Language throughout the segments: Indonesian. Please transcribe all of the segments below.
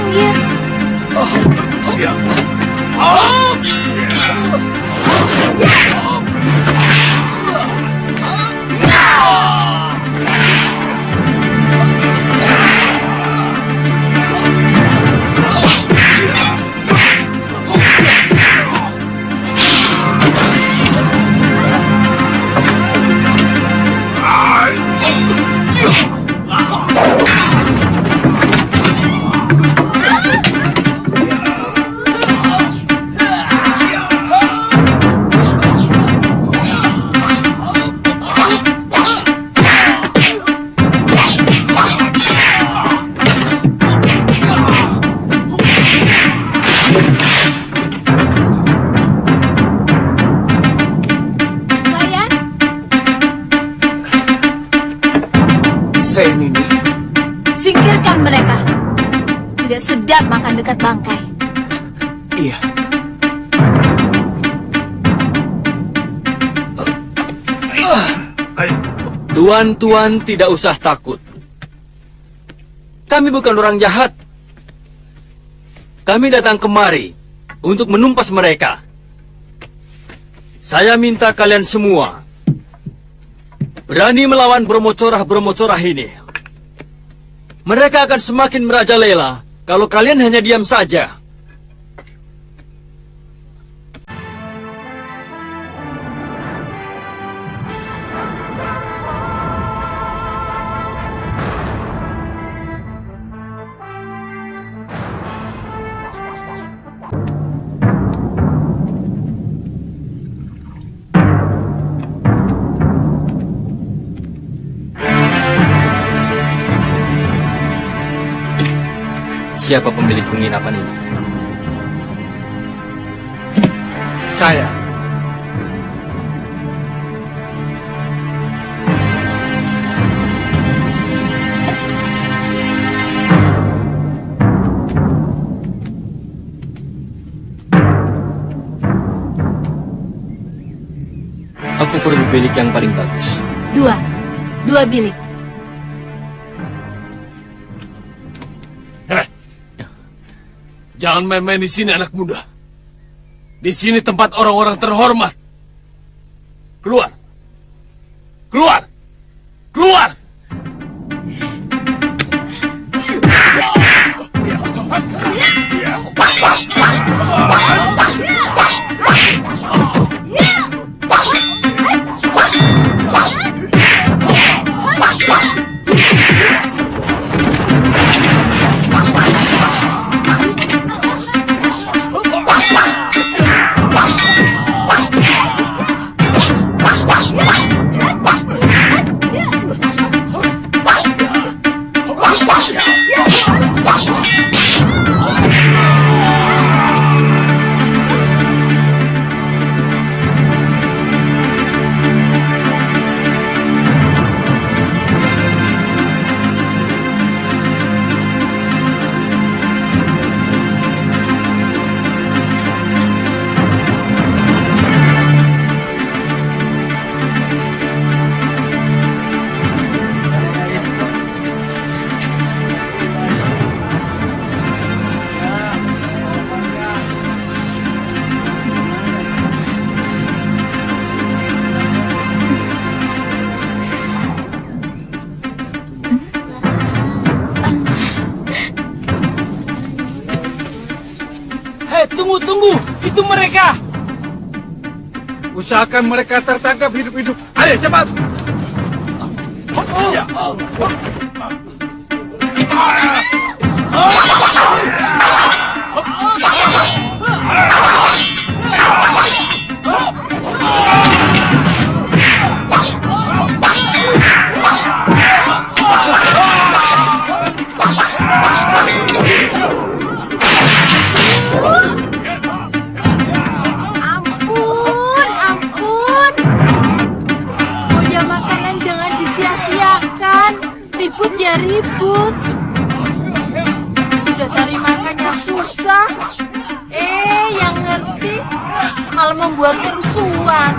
panggil. Senini. Singkirkan mereka. Tidak sedap makan dekat bangkai. Iya. Tuan-tuan tidak usah takut. Kami bukan orang jahat. Kami datang kemari untuk menumpas mereka. Saya minta kalian semua berani melawan bromocorah-bromocorah ini. Mereka akan semakin merajalela kalau kalian hanya diam saja. Siapa pemilik penginapan ini? Saya. Aku perlu bilik yang paling bagus. Dua bilik. Jangan main-main di sini, anak muda. Di sini tempat orang-orang terhormat. Keluar! Keluar! Keluar! Tunggu, itu mereka. Usahakan mereka tertangkap hidup-hidup. Ayo cepat. Ribut ya ribut. Sudah cari makannya susah. Yang ngerti malah membuat kerusuhan.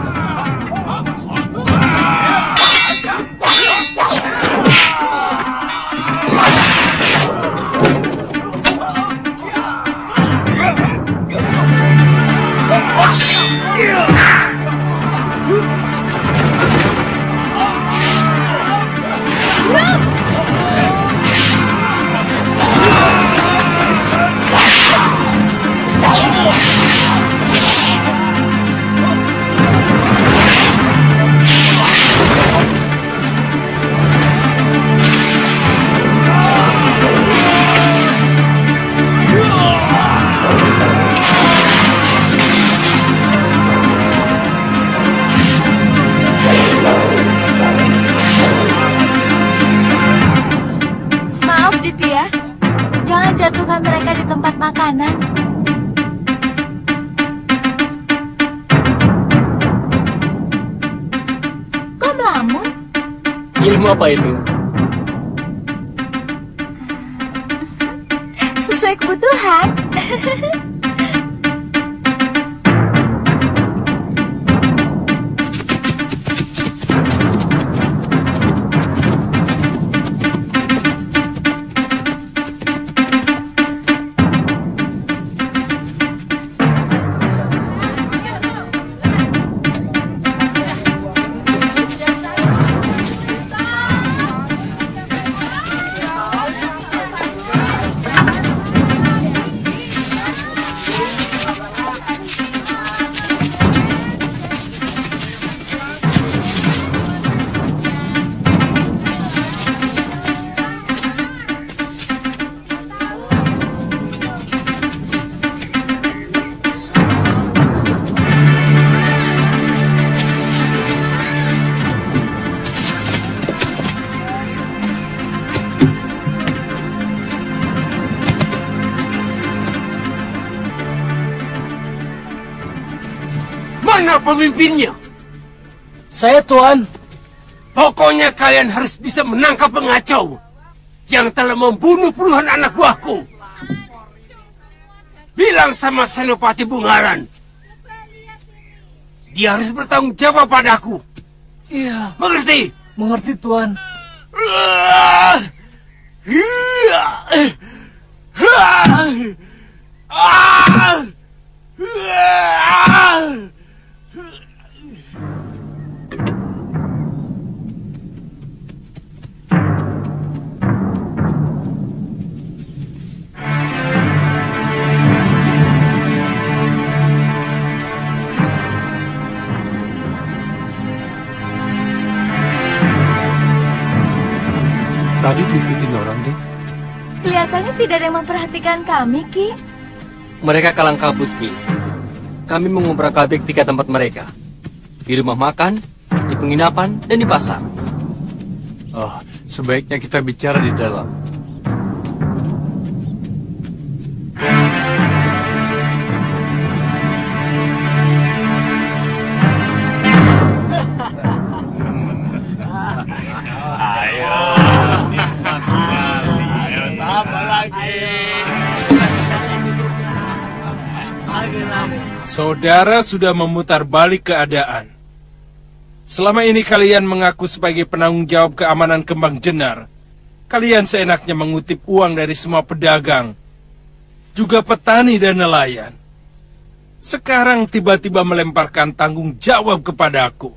hati-hati ya. Jangan jatuhkan mereka di tempat makanan. Kok melamun? Ilmu apa itu? Sesuai kebutuhan. Mana pemimpinnya? Saya, Tuan. Pokoknya kalian harus bisa menangkap pengacau yang telah membunuh puluhan anak buahku. Bilang sama Senopati Bungaran, dia harus bertanggung jawab padaku. Iya, Mengerti? mengerti, Tuan. Tadi diikutin orang, deh. Kelihatannya tidak ada yang memperhatikan kami, Ki. Mereka kalang kabut, Ki. Kami mengobrak-abrik 3 tempat mereka. Di rumah makan, di penginapan, dan di pasar. Oh, sebaiknya kita bicara di dalam. Saudara sudah memutar balik keadaan. Selama ini kalian mengaku sebagai penanggung jawab keamanan Kembang Jenar. Kalian seenaknya mengutip uang dari semua pedagang, juga petani dan nelayan. Sekarang tiba-tiba melemparkan tanggung jawab kepadaku.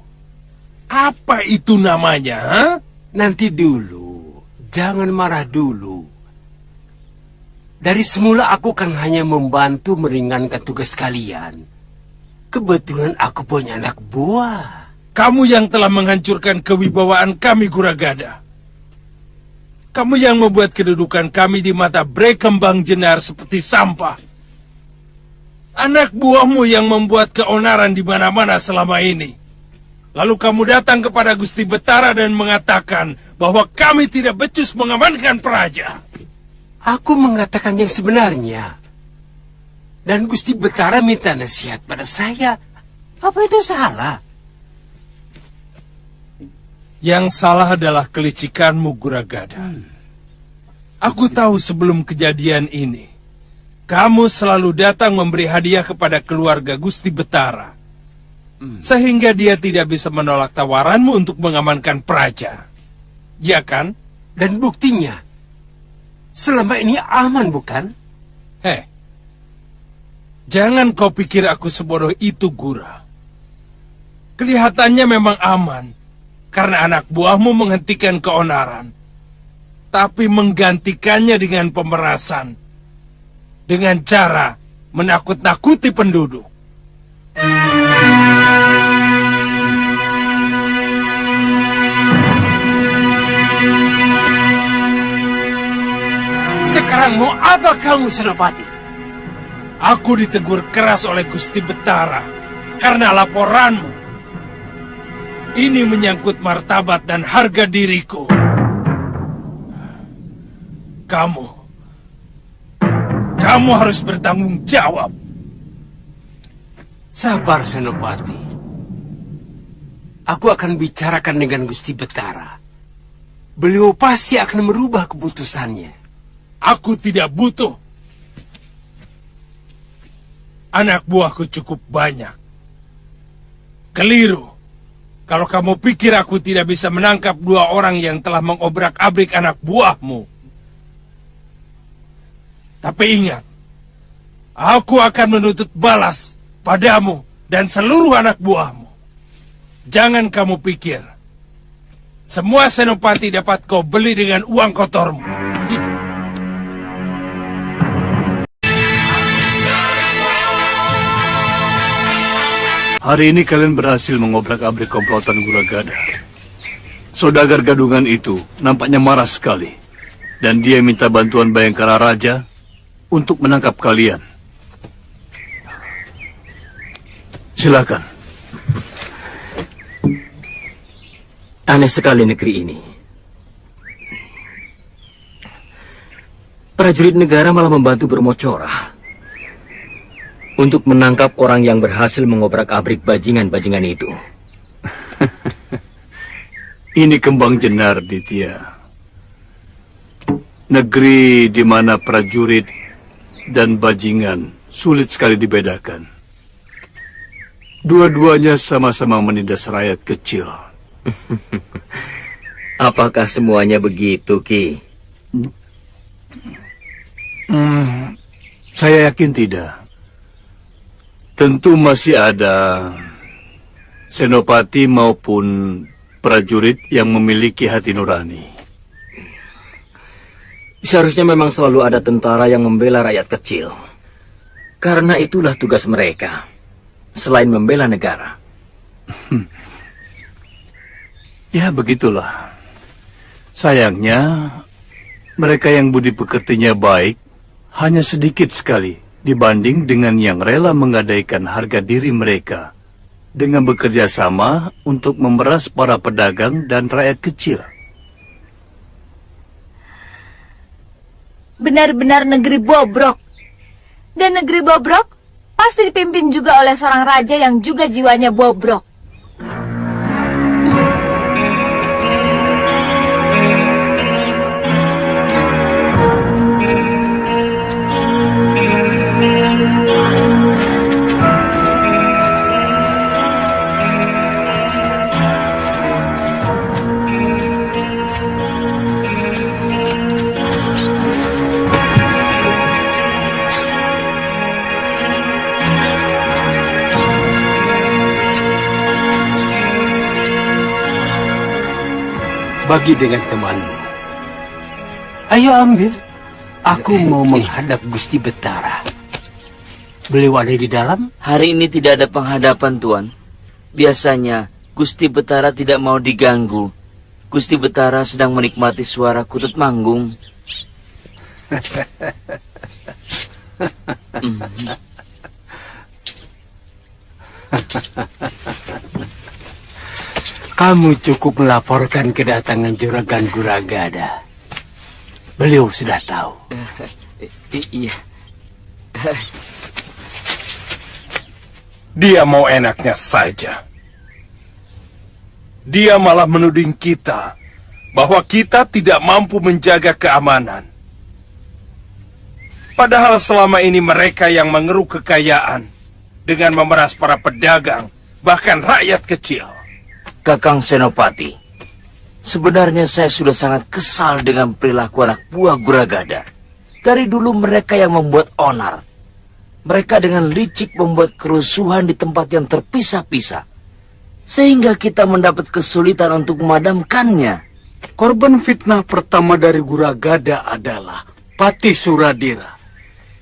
Apa itu namanya, ha? Nanti dulu, jangan marah dulu. Dari semula aku kan hanya membantu meringankan tugas kalian. Kebetulan aku punya anak buah. Kamu yang telah menghancurkan kewibawaan kami, Guragada. Kamu yang membuat kedudukan kami di mata Bre Kembang Jenar seperti sampah. Anak buahmu yang membuat keonaran di mana-mana selama ini. Lalu kamu datang kepada Gusti Betara dan mengatakan bahwa kami tidak becus mengamankan Praja. Aku mengatakan yang sebenarnya. Dan Gusti Betara minta nasihat pada saya. Apa itu salah? Yang salah adalah kelicikanmu, Guragada. Aku tahu sebelum kejadian ini, kamu selalu datang memberi hadiah kepada keluarga Gusti Betara. Sehingga dia tidak bisa menolak tawaranmu untuk mengamankan Praja. Ya kan? Dan buktinya, selama ini aman, bukan? Jangan kau pikir aku sebodoh itu, Gura. Kelihatannya memang aman, karena anak buahmu menghentikan keonaran. Tapi menggantikannya dengan pemerasan. Dengan cara menakut-nakuti penduduk. Sekarang mau apa kamu, Senopati? Aku ditegur keras oleh Gusti Betara karena laporanmu. Ini menyangkut martabat dan harga diriku. Kamu harus bertanggung jawab. Sabar, Senopati. Aku akan bicarakan dengan Gusti Betara. Beliau pasti akan merubah keputusannya. Aku tidak butuh. Anak buahku cukup banyak. Keliru. Kalau kamu pikir aku tidak bisa menangkap 2 orang yang telah mengobrak-abrik anak buahmu. Tapi ingat, aku akan menuntut balas padamu dan seluruh anak buahmu. Jangan kamu pikir semua senopati dapat kau beli dengan uang kotormu. Hari ini kalian berhasil mengobrak-abrik komplotan Guragada. Saudagar gadungan itu nampaknya marah sekali. Dan dia minta bantuan Bayangkara Raja untuk menangkap kalian. Silakan. Aneh sekali negeri ini. Prajurit negara malah membantu bermocorah untuk menangkap orang yang berhasil mengobrak-abrik bajingan-bajingan itu. Ini Kembang Jenar, Ditya. Negeri di mana prajurit dan bajingan sulit sekali dibedakan. Dua-duanya sama-sama menindas rakyat kecil. Apakah semuanya begitu, Ki? Saya yakin tidak. Tentu masih ada senopati maupun prajurit yang memiliki hati nurani. Seharusnya memang selalu ada tentara yang membela rakyat kecil. Karena itulah tugas mereka, selain membela negara. Ya, begitulah. Sayangnya, mereka yang budi pekertinya baik hanya sedikit sekali dibanding dengan yang rela menggadaikan harga diri mereka dengan bekerja sama untuk memeras para pedagang dan rakyat kecil. Benar-benar negeri bobrok. Dan negeri bobrok pasti dipimpin juga oleh seorang raja yang juga jiwanya bobrok. Bagi dengan temanmu. Ayo ambil. Aku mau menghadap Gusti Betara. Beliau ada di dalam? Hari ini tidak ada penghadapan, Tuan. Biasanya, Gusti Betara tidak mau diganggu. Gusti Betara sedang menikmati suara kutut manggung. Kamu cukup melaporkan kedatangan Juragan Guragada. Beliau sudah tahu. Iya. Dia mau enaknya saja. Dia malah menuding kita bahwa kita tidak mampu menjaga keamanan. Padahal selama ini mereka yang mengeruk kekayaan dengan memeras para pedagang, bahkan rakyat kecil. Kakang Senopati, sebenarnya saya sudah sangat kesal dengan perilaku anak buah Guragada. Dari dulu mereka yang membuat onar. Mereka dengan licik membuat kerusuhan di tempat yang terpisah-pisah. Sehingga kita mendapat kesulitan untuk memadamkannya. Korban fitnah pertama dari Guragada adalah Patih Suradira.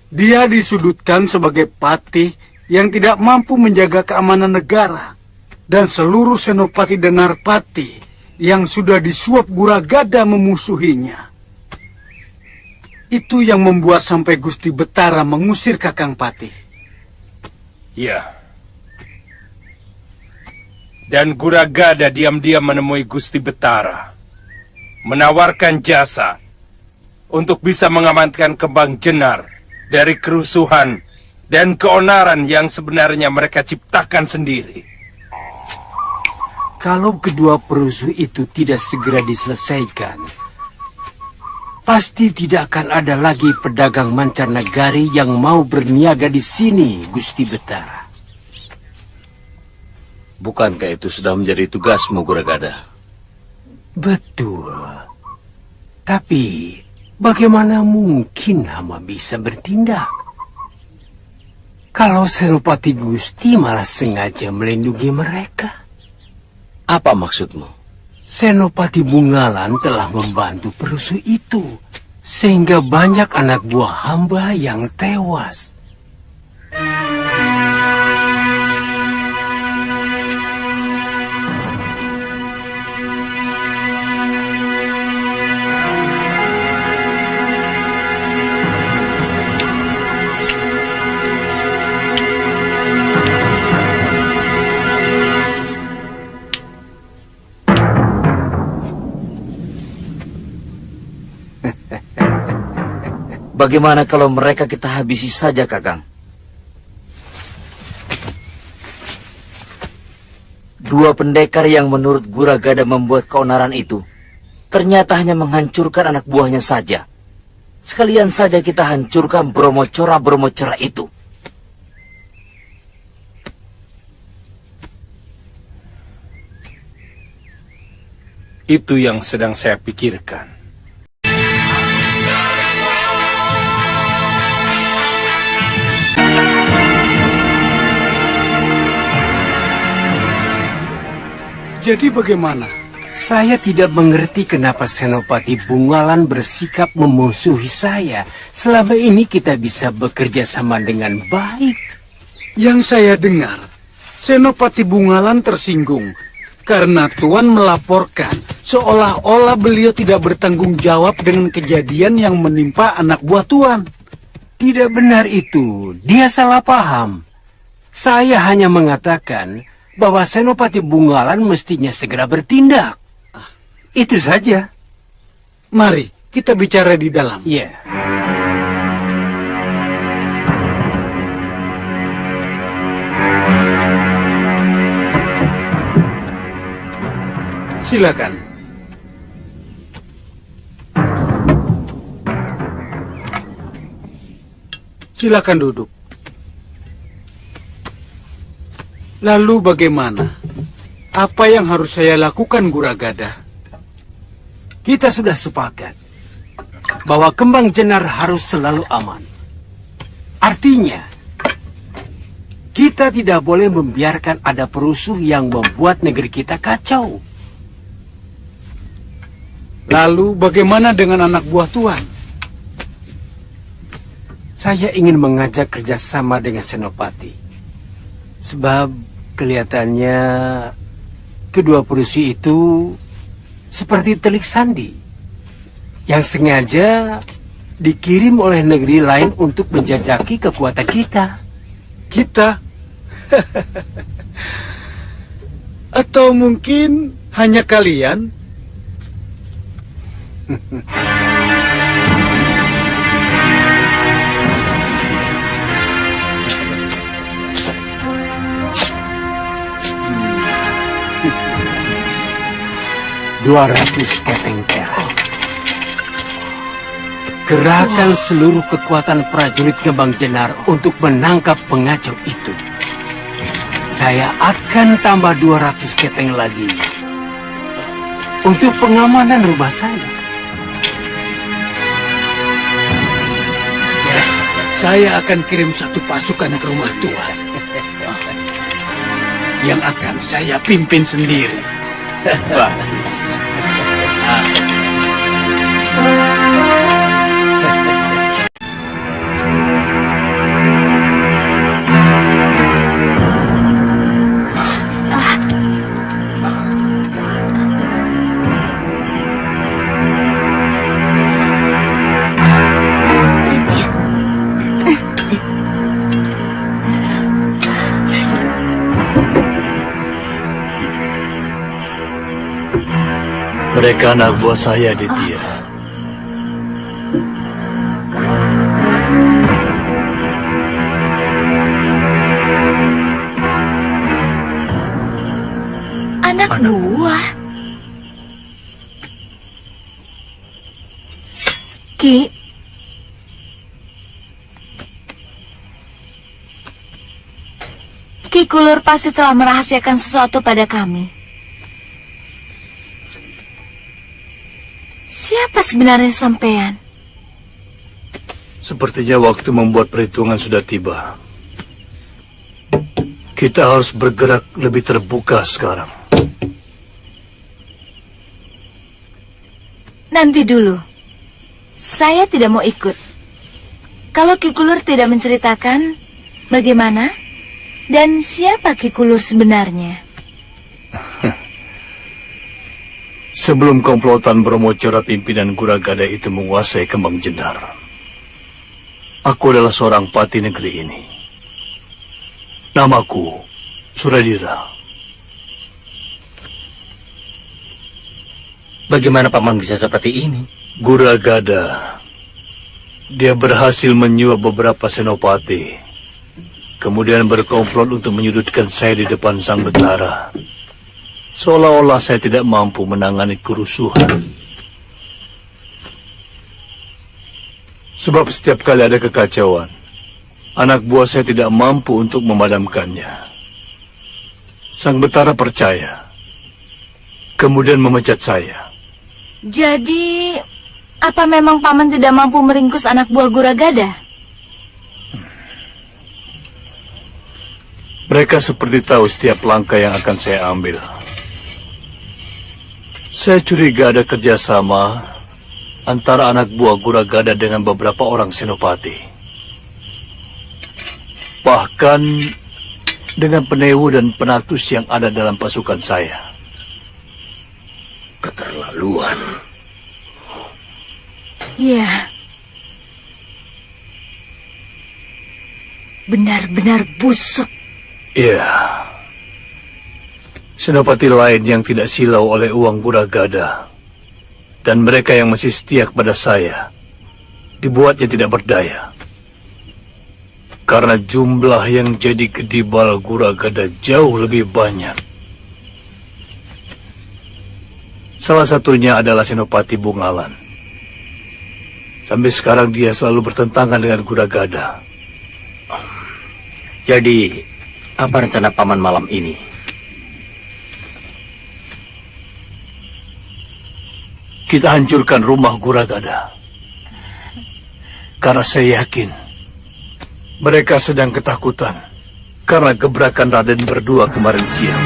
Dia disudutkan sebagai patih yang tidak mampu menjaga keamanan negara. Dan seluruh senopati dan narpati yang sudah disuap Guragada memusuhinya. Itu yang membuat sampai Gusti Betara mengusir Kakang Patih. Ya. Dan Guragada diam-diam menemui Gusti Betara, menawarkan jasa untuk bisa mengamankan Kembang Jenar dari kerusuhan dan keonaran yang sebenarnya mereka ciptakan sendiri. Kalau kedua perusuh itu tidak segera diselesaikan, pasti tidak akan ada lagi pedagang mancanegari yang mau berniaga di sini, Gusti Betara. Bukankah itu sudah menjadi tugasmu, Guragada? Betul. Tapi, bagaimana mungkin hamba bisa bertindak? Kalau Senopati Gusti malah sengaja melindungi mereka. Apa maksudmu? Senopati Bungalan telah membantu perusuh itu, sehingga banyak anak buah hamba yang tewas. Bagaimana kalau mereka kita habisi saja, Kakang? Dua pendekar yang menurut Guragada membuat keonaran itu ternyata hanya menghancurkan anak buahnya saja. Sekalian saja kita hancurkan Bromocora itu. Itu yang sedang saya pikirkan. Jadi bagaimana? Saya tidak mengerti kenapa Senopati Bungalan bersikap memusuhi saya. Selama ini kita bisa bekerja sama dengan baik. Yang saya dengar, Senopati Bungalan tersinggung karena Tuan melaporkan seolah-olah beliau tidak bertanggung jawab dengan kejadian yang menimpa anak buah Tuan. Tidak benar itu. Dia salah paham. Saya hanya mengatakan bahwa Senopati Bungalan mestinya segera bertindak. Itu saja. Mari kita bicara di dalam. Ya. Silakan. Silakan duduk. Lalu bagaimana? Apa yang harus saya lakukan, Guragada? Kita sudah sepakat bahwa Kembang Jenar harus selalu aman. Artinya, kita tidak boleh membiarkan ada perusuh yang membuat negeri kita kacau. Lalu bagaimana dengan anak buah Tuan? Saya ingin mengajak kerjasama dengan Senopati. Sebab kelihatannya kedua perusuh itu seperti telik sandi yang sengaja dikirim oleh negeri lain untuk menjajaki kekuatan kita. Kita? Atau mungkin hanya kalian? $200 keping perak. Kerahkan seluruh kekuatan prajurit Kembang Jenar untuk menangkap pengacau itu. Saya akan tambah 200 keping lagi untuk pengamanan rumah saya. Ya, saya akan kirim satu pasukan ke rumah Tuan yang akan saya pimpin sendiri. Bagus. Mereka anak buah saya, Ditya. Ki, Ki Kulur pasti telah merahasiakan sesuatu pada kami. Siapa sebenarnya sampean? Sepertinya waktu membuat perhitungan sudah tiba. Kita harus bergerak lebih terbuka sekarang. Nanti dulu. Saya tidak mau ikut. Kalau Ki Kulur tidak menceritakan bagaimana dan siapa Ki Kulur sebenarnya. Sebelum komplotan Brahmacora pimpinan Guragada itu menguasai Kembang Jenar, aku adalah seorang pati negeri ini. Namaku Suradira. Bagaimana paman bisa seperti ini? Guragada. Dia berhasil menyuap beberapa senopati. Kemudian berkomplot untuk menyudutkan saya di depan Sang Betara. Seolah-olah saya tidak mampu menangani kerusuhan. Sebab setiap kali ada kekacauan, anak buah saya tidak mampu untuk memadamkannya. Sang Betara percaya, kemudian memecat saya. Jadi, apa memang paman tidak mampu meringkus anak buah Guragada? Mereka seperti tahu setiap langkah yang akan saya ambil. Saya curiga ada kerjasama antara anak buah Guragada dengan beberapa orang senopati. Bahkan dengan penewu dan penatus yang ada dalam pasukan saya. Keterlaluan. Ya. Benar-benar busuk. Iya. Senopati lain yang tidak silau oleh uang Guragada dan mereka yang masih setia kepada saya dibuatnya tidak berdaya. Karena jumlah yang jadi kedibal Guragada jauh lebih banyak. Salah satunya adalah Senopati Bungalan. Sampai sekarang dia selalu bertentangan dengan Guragada. Jadi, apa rencana paman malam ini? Kita hancurkan rumah Guragada. Karena saya yakin mereka sedang ketakutan karena gebrakan Raden berdua kemarin siang.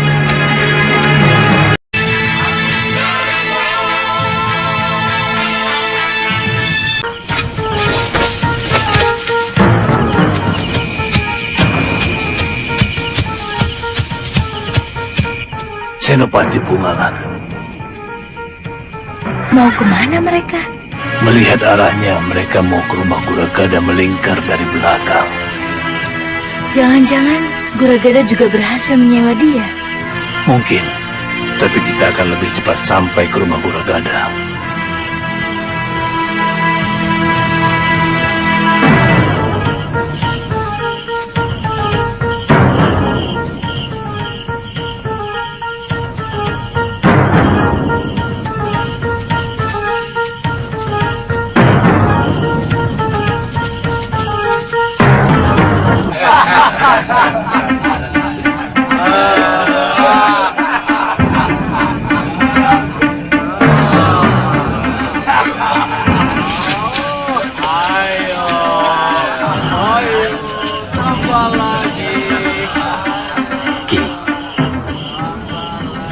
Senopati Bungalan. Mau kemana mereka? Melihat arahnya, mereka mau ke rumah Guragada melingkar dari belakang. Jangan-jangan Guragada juga berhasil menyewa dia. Mungkin, tapi kita akan lebih cepat sampai ke rumah Guragada.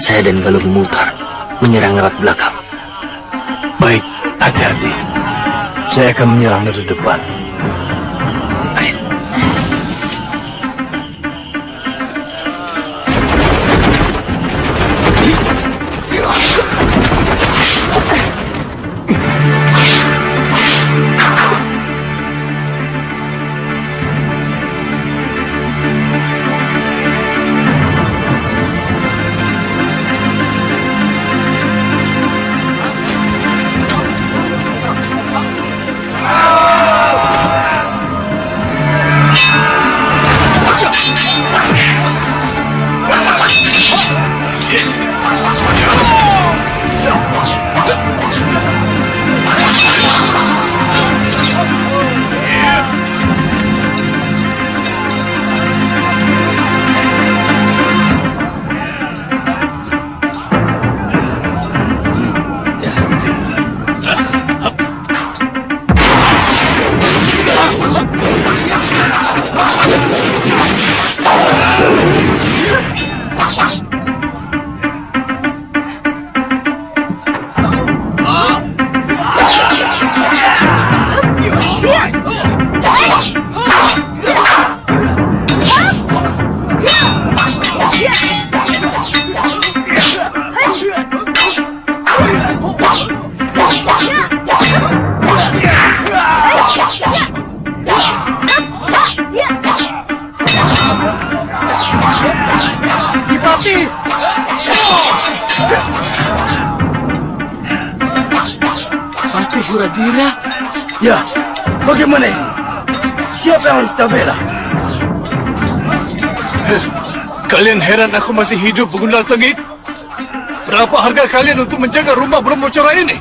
Saya dan Galuh memutar, menyerang lewat belakang. Baik, hati-hati. Saya akan menyerang dari depan. Ayo. Ya, bagaimana ini? Siapa yang harus kita bela? Kalian heran aku masih hidup, Begundal Tengik? Berapa harga kalian untuk menjaga rumah Brahmacora ini?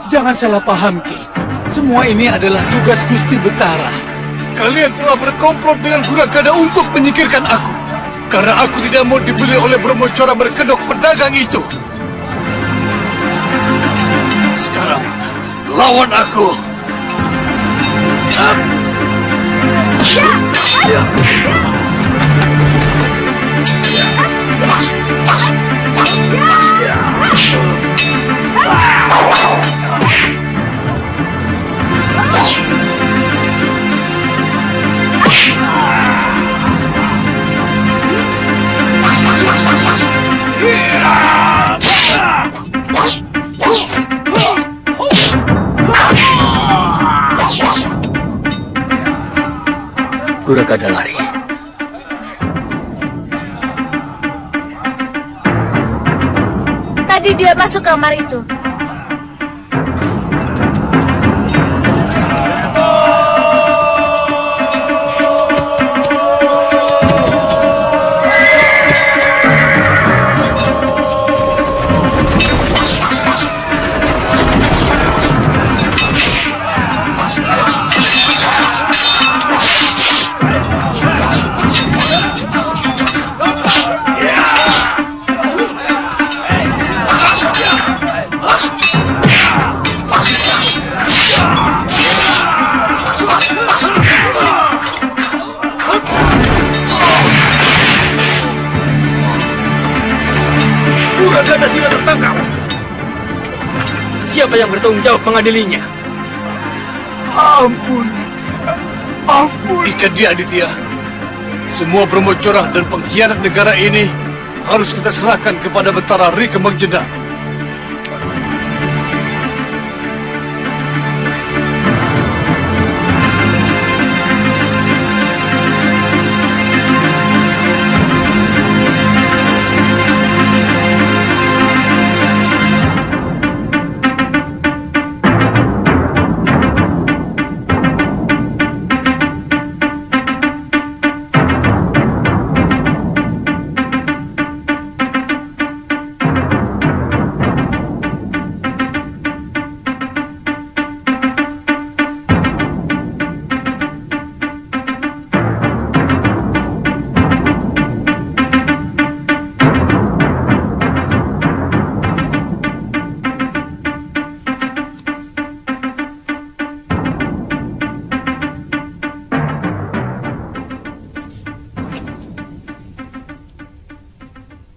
Jangan salah paham, Ki. Semua ini adalah tugas Gusti Betara. Kalian telah berkomplot dengan Guragada untuk menyingkirkan aku. Karena aku tidak mau dibeli oleh Brahmacora berkedok pedagang itu. Sekarang, lawan aku. Guragada lari. Tadi dia masuk kamar itu. Guragada sudah tertangkap. Siapa yang bertanggung jawab mengadilinya? Ampun. Ikat dia, Aditya. Semua Brahmacora dan pengkhianat negara ini harus kita serahkan kepada Betara Ri Kembang Jendar.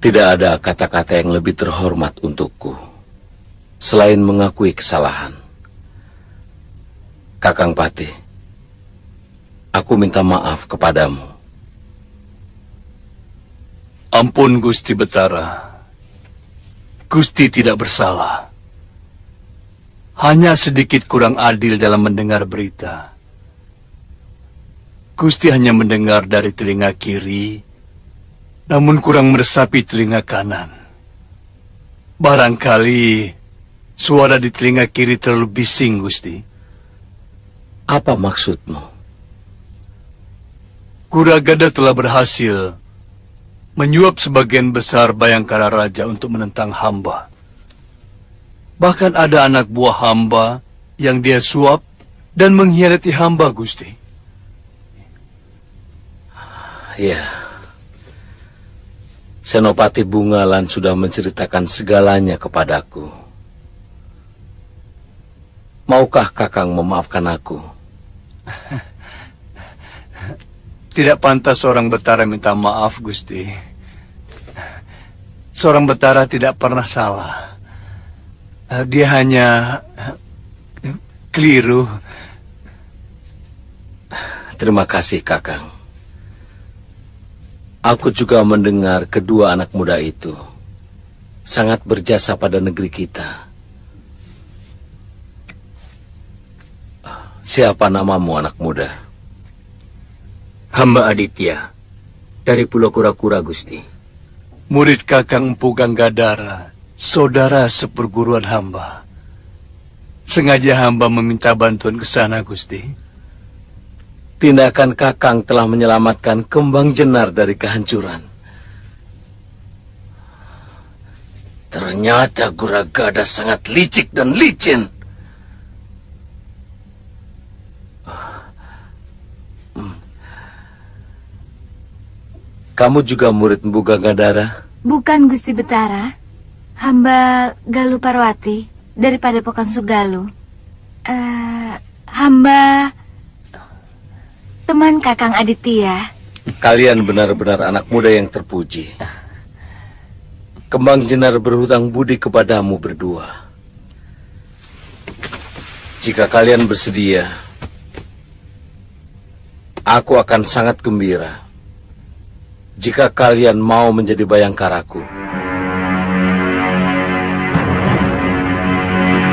Tidak ada kata-kata yang lebih terhormat untukku selain mengakui kesalahan. Kakang Patih, aku minta maaf kepadamu. Ampun, Gusti Betara. Gusti tidak bersalah. Hanya sedikit kurang adil dalam mendengar berita. Gusti hanya mendengar dari telinga kiri, namun kurang meresapi telinga kanan. Barangkali suara di telinga kiri terlalu bising, Gusti. Apa maksudmu? Guragada telah berhasil menyuap sebagian besar Bayangkara Raja untuk menentang hamba. Bahkan ada anak buah hamba yang dia suap dan mengkhianati hamba, Gusti. Ya. Senopati Bungalan sudah menceritakan segalanya kepadaku. Maukah Kakang memaafkan aku? Tidak pantas seorang Betara minta maaf, Gusti. Seorang Betara tidak pernah salah. Dia hanya keliru. Terima kasih, Kakang. Aku juga mendengar kedua anak muda itu sangat berjasa pada negeri kita. Siapa namamu, anak muda? Hamba Aditya, dari Pulau Kura-Kura, Gusti. Murid Kakang Empu Ganggadara, saudara seperguruan hamba. Sengaja hamba meminta bantuan ke sana, Gusti. Tindakan Kakang telah menyelamatkan Kembang Jenar dari kehancuran. Ternyata Guragada sangat licik dan licin. Kamu juga murid Mpu Gangadara? Bukan, Gusti Betara. Hamba Galuh Parwati dari Padepokan Sugaluh. Hamba teman Kakang Aditya. Kalian benar-benar anak muda yang terpuji. Kembang Jenar berhutang budi kepadamu berdua. Jika kalian bersedia, aku akan sangat gembira jika kalian mau menjadi bayangkaraku.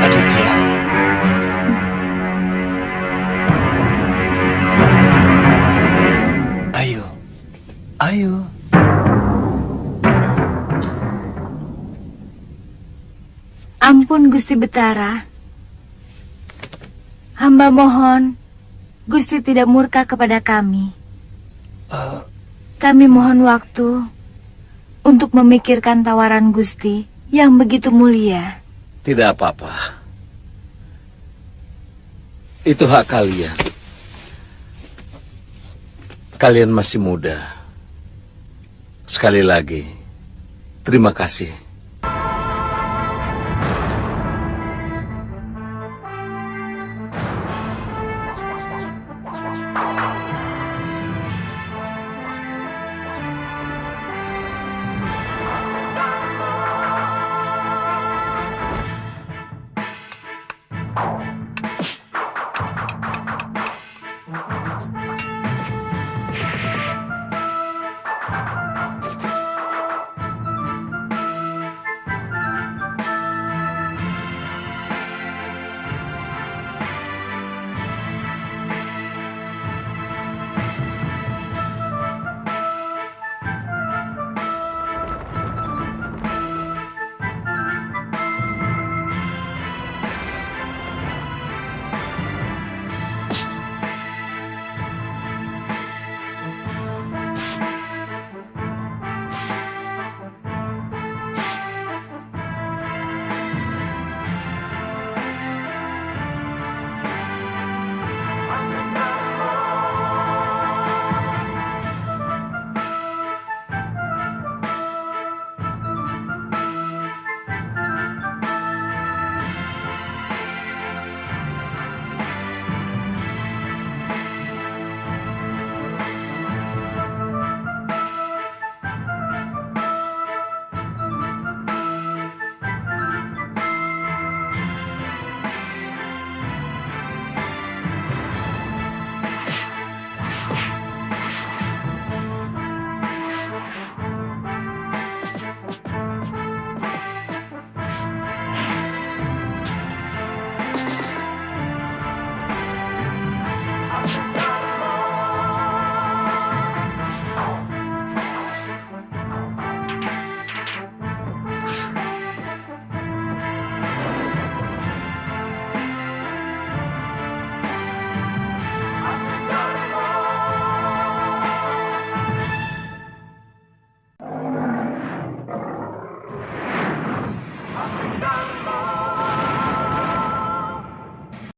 Aditya. Ayo. Ayo. Ampun, Gusti Betara. Hamba mohon Gusti tidak murka kepada kami. Kami mohon waktu untuk memikirkan tawaran Gusti yang begitu mulia. Tidak apa-apa. Itu hak kalian. Kalian masih muda. Sekali lagi, terima kasih.